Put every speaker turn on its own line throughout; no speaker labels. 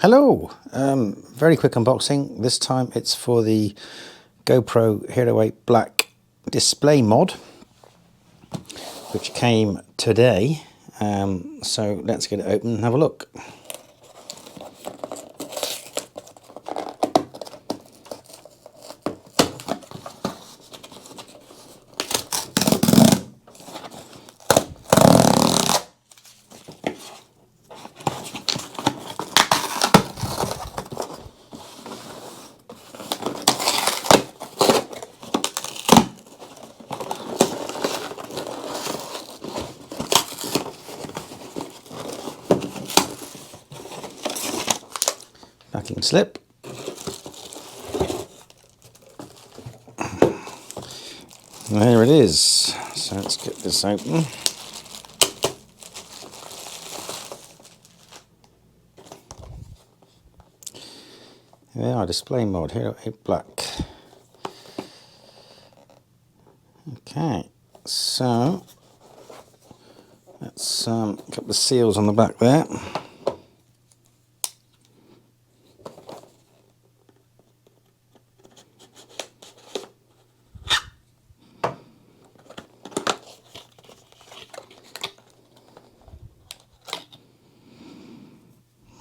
Hello, very quick unboxing. This time it's for the GoPro Hero 8 Black display mod, which came today. So let's get it open and have a look. Backing slip. And there it is. So let's get this open. There are, display mod, Hero 8 Black. Okay, so let's get the seals on the back there.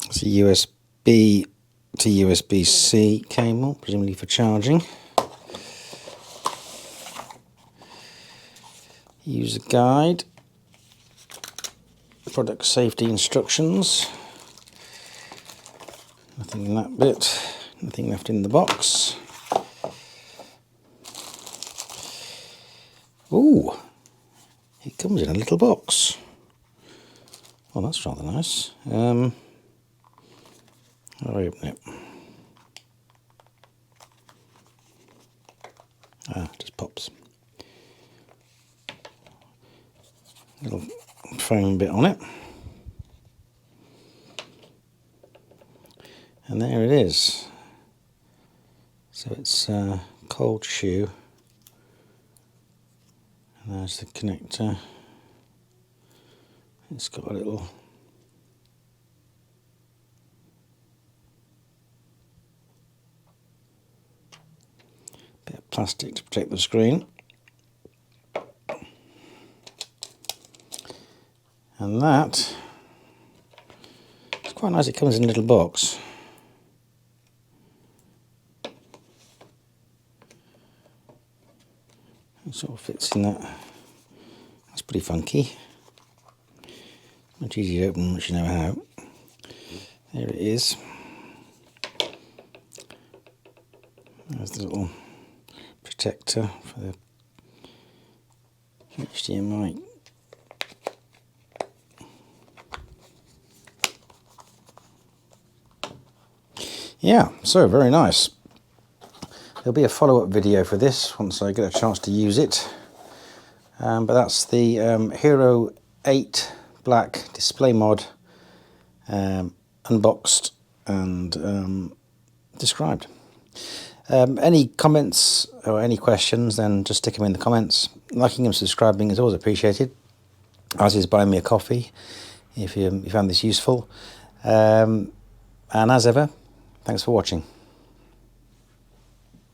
It's a USB to USB-C cable, presumably for charging. User guide, product safety instructions. Nothing in that bit, nothing left in the box. Ooh, it comes in a little box. Well, that's rather nice. How do I open it? Ah, just pops. Little foam bit on it. And there it is. So it's a cold shoe. And there's the connector. It's got a little bit of plastic to protect the screen. And that, it's quite nice, it comes in a little box. It sort of fits in that. That's pretty funky. Much easier to open once you know how. There it is. There's the little protector for the HDMI. Yeah, so very nice. There'll be a follow-up video for this once I get a chance to use it. But that's the Hero 8 Black display mod, unboxed and described. Any comments or any questions, then just stick them in the comments. Liking and subscribing is always appreciated, as is buying me a coffee if you found this useful. And as ever, thanks for watching.